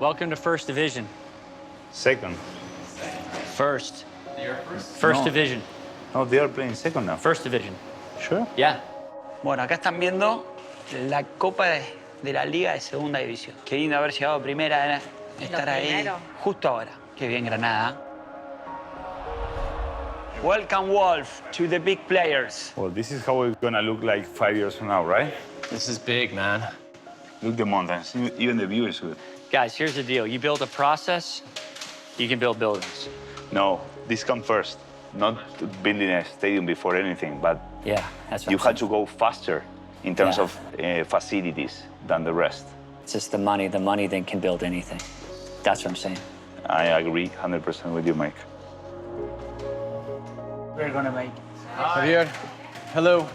Welcome to First Division. Second. First. You're first? First No. Division. No, they are playing second now. First Division. Sure? Yeah. Bueno, acá están viendo la Copa de la Liga de Segunda División. Qué lindo haber llegado a Primera, estar ahí primero. justo ahora. Qué bien, Granada. Welcome, Wolf, to the big players. Well, this is how it's gonna look like 5 years from now, right? This is big, man. Look the mountains. Even the view is good. Guys, here's the deal. You build a process, you can build buildings. No, this comes first. Not building a stadium before anything, but Yeah, that's what you I'm had saying. to go faster in terms Yeah. of facilities than the rest. It's just the money. The money then can build anything. That's what I'm saying. I agree 100% with you, Mike. We're gonna make it. Javier. Hello.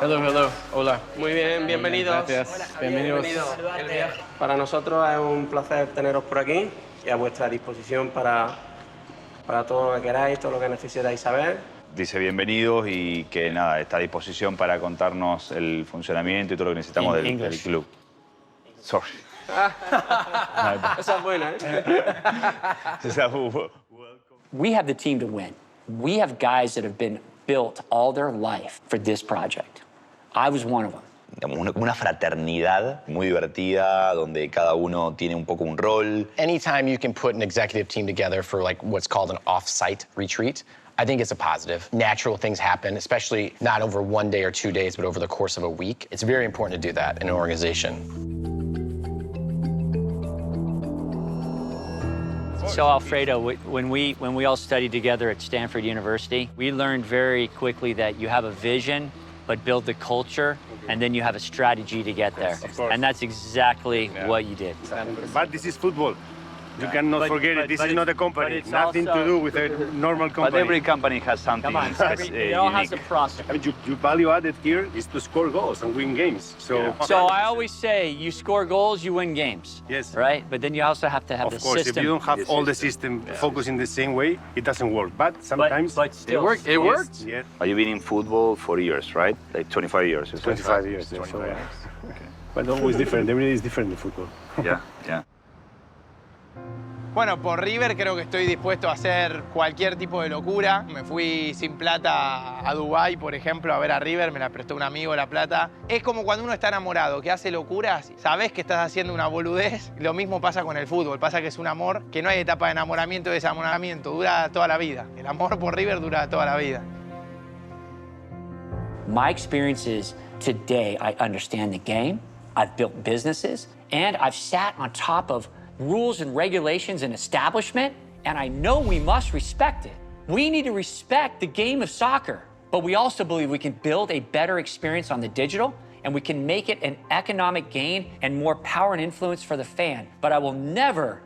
Hello. Hola. Muy bien, bienvenidos. Gracias. Bienvenidos. Saludarte. Para nosotros es un placer teneros por aquí y a vuestra disposición para todo lo que queráis, todo lo que necesitáis saber. Dice bienvenidos y que nada, está a disposición para contarnos el funcionamiento y todo lo que necesitamos In del English. club. Sorry. Esa es buena, ¿eh? We have the team to win. We have guys that have been built all their life for this project. I was one of them. Digamos, una fraternidad muy divertida, donde cada uno tiene un poco un rol. Anytime you can put an executive team together for like what's called an off-site retreat, I think it's a positive. Natural things happen, especially not over 1 day or 2 days, but over the course of a week. It's very important to do that in an organization. So Alfredo, when we all studied together at Stanford University, we learned very quickly that you have a vision, but build the culture, and then you have a strategy to get there. Of course. And that's exactly what you did. But this is football. You cannot But- forget but- it. This but is not a but company. it's Nothing also- to do with a normal But company. every company has something Come on, it all has a unique. process. I mean, your value added here is to score goals and win games. So, So I always say, you score goals, you win games. Yes. Right? But then you also have to have of the course, system. if you don't have all the system focusing the same way, it doesn't work. But sometimes but still, It worked. It yes, worked. Yeah, But you've been in football for years, right? Like 25 years. you said. 25 years. 25 years. Okay. But always different. Every day is different in football. Yeah. Bueno, por River creo que estoy dispuesto a hacer cualquier tipo de locura. Me fui sin plata a Dubái, por ejemplo, a ver a River, me la prestó un amigo la plata. Es como cuando uno está enamorado, que hace locuras, sabes que estás haciendo una boludez. Lo mismo pasa con el fútbol, pasa que es un amor que no hay etapa de enamoramiento y desenamoramiento, dura toda la vida. El amor por River dura toda la vida. My experience is today I understand the game, I've built businesses, and I've sat on top of rules and regulations and establishment, and I know we must respect it. We need to respect the game of soccer, but we also believe we can build a better experience on the digital, and we can make it an economic gain and more power and influence for the fan. But I will never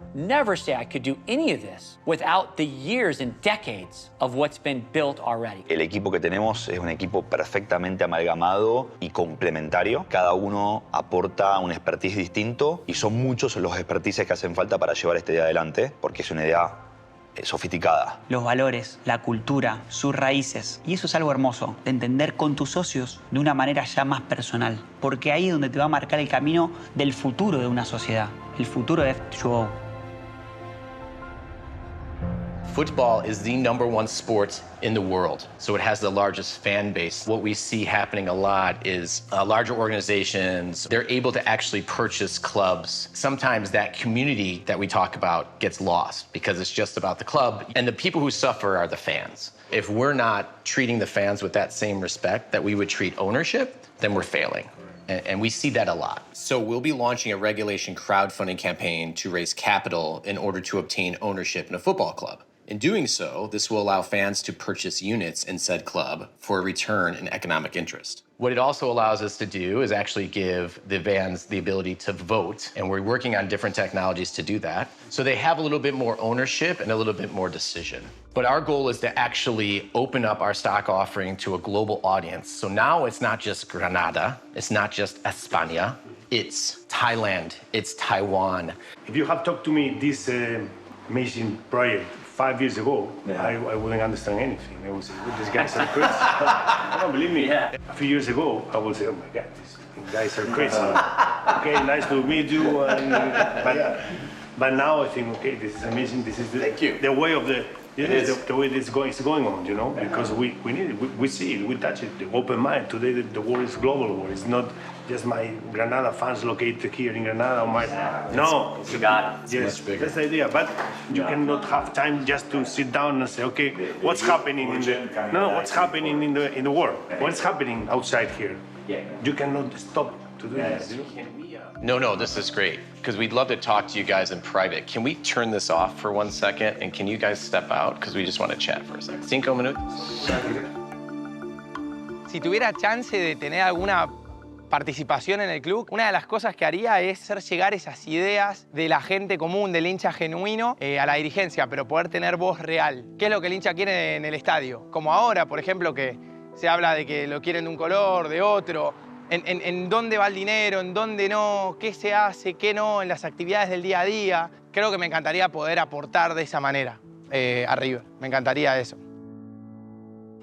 say I could do any of this without the years and decades of what's been built already. El equipo que tenemos es un equipo perfectamente amalgamado y complementario. Cada uno aporta un expertise distinto y son muchos los expertises que hacen falta para llevar esta idea adelante, porque es una idea sofisticada. Los valores, la cultura, sus raíces. Y eso es algo hermoso, de entender con tus socios de una manera ya más personal. Porque ahí es donde te va a marcar el camino del futuro de una sociedad, el futuro de f2o. Football is the #1 sport in the world, so it has the largest fan base. What we see happening a lot is larger organizations, they're able to actually purchase clubs. Sometimes that community that we talk about gets lost because it's just about the club, and the people who suffer are the fans. If we're not treating the fans with that same respect that we would treat ownership, then we're failing. And we see that a lot. So we'll be launching a regulation crowdfunding campaign to raise capital in order to obtain ownership in a football club. In doing so, this will allow fans to purchase units in said club for a return in economic interest. What it also allows us to do is actually give the fans the ability to vote, and we're working on different technologies to do that. So they have a little bit more ownership and a little bit more decision. But our goal is to actually open up our stock offering to a global audience. So now it's not just Granada, it's not just España, it's Thailand, it's Taiwan. If you have talked to me this amazing project 5 years ago, I wouldn't understand anything. I would say, well, these guys are crazy. I don't believe me. A few years ago, I would say, oh my God, these guys are crazy. Okay, nice to meet you. But But now I think, okay, this is amazing. This is the way of the way it's going on, you know, because we need it, we see it, we touch it. The open mind. Today the world is global world. It's not just my Granada fans located here in Granada. Or no, You got it. yes, that's the idea. But you cannot have time just to sit down and say, okay, what's happening what's happening in the world? What's happening outside here? You cannot stop to do this. You know? No, this is great, because we'd love to talk to you guys in private. Can we turn this off for 1 second, and can you guys step out? Because we just want to chat for a second. 5 minutos. Si tuviera chance de tener alguna participación en el club, una de las cosas que haría es hacer llegar esas ideas de la gente común, del hincha genuino, a la dirigencia, pero poder tener voz real. ¿Qué es lo que el hincha quiere en el estadio? Como ahora, por ejemplo, que se habla de que lo quieren de un color, de otro. En dónde va el dinero, en dónde no, qué se hace, qué no, en las actividades del día a día. Creo que me encantaría poder aportar de esa manera a River. Me encantaría eso.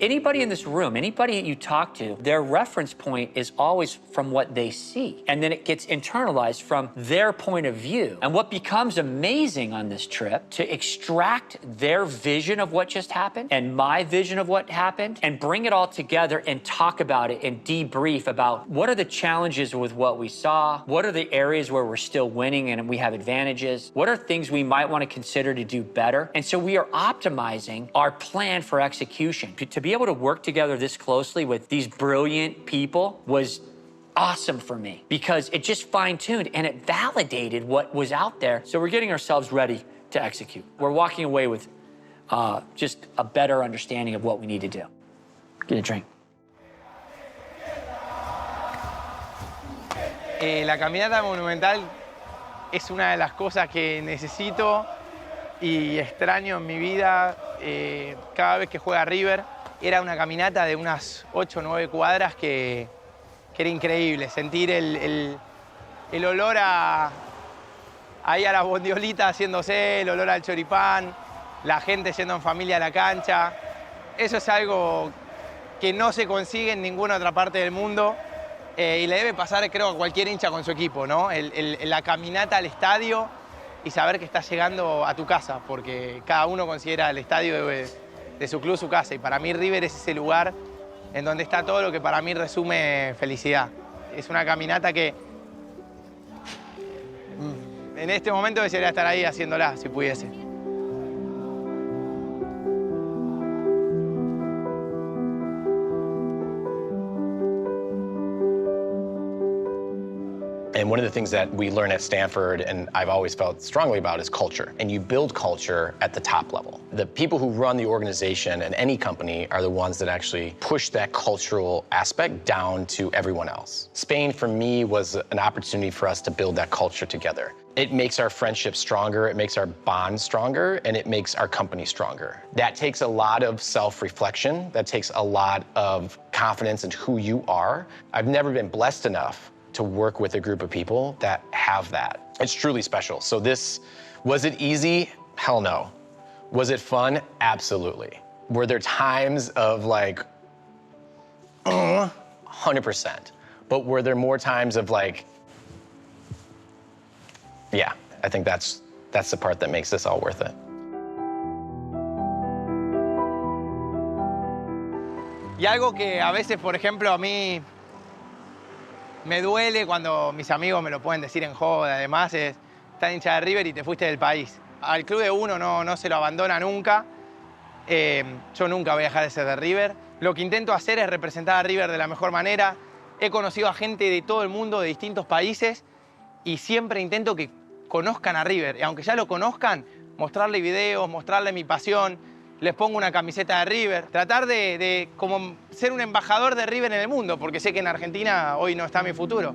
Anybody in this room, anybody that you talk to, their reference point is always from what they see. And then it gets internalized from their point of view. And what becomes amazing on this trip, to extract their vision of what just happened and my vision of what happened and bring it all together and talk about it and debrief about what are the challenges with what we saw, what are the areas where we're still winning and we have advantages, what are things we might want to consider to do better. And so we are optimizing our plan for execution. To be able to work together this closely with these brilliant people was awesome for me, because it just fine-tuned and it validated what was out there. So we're getting ourselves ready to execute. We're walking away with just a better understanding of what we need to do. Get a drink. La caminata monumental es una de las cosas que necesito y extraño en mi vida cada vez que juega River. Era una caminata de unas 8 o 9 cuadras que era increíble. Sentir el olor ahí a las bondiolitas haciéndose, el olor al choripán, la gente yendo en familia a la cancha. Eso es algo que no se consigue en ninguna otra parte del mundo y le debe pasar, creo, a cualquier hincha con su equipo, ¿no? La caminata al estadio y saber que estás llegando a tu casa, porque cada uno considera el estadio de su club su casa, y para mí River es ese lugar en donde está todo lo que para mí resume felicidad. Es una caminata que en este momento desearía estar ahí haciéndola, si pudiese. And one of the things that we learn at Stanford, and I've always felt strongly about, is culture. And you build culture at the top level. The people who run the organization and any company are the ones that actually push that cultural aspect down to everyone else. Spain, for me, was an opportunity for us to build that culture together. It makes our friendship stronger, it makes our bond stronger, and it makes our company stronger. That takes a lot of self-reflection. That takes a lot of confidence in who you are. I've never been blessed enough to work with a group of people that have that. It's truly special. So was it easy? Hell no. Was it fun? Absolutely. Were there times of like, 100%. But were there more times of like, yeah, I think that's the part that makes this all worth it. Y algo que a veces, por ejemplo, a mí me duele cuando mis amigos me lo pueden decir en joda, además, es estar hincha de River y te fuiste del país. Al club de uno no se lo abandona nunca. Yo nunca voy a dejar de ser de River. Lo que intento hacer es representar a River de la mejor manera. He conocido a gente de todo el mundo, de distintos países, y siempre intento que conozcan a River. Y aunque ya lo conozcan, mostrarle videos, mostrarle mi pasión. Les pongo una camiseta de River, tratar de como ser un embajador de River en el mundo, porque sé que en Argentina hoy no está mi futuro.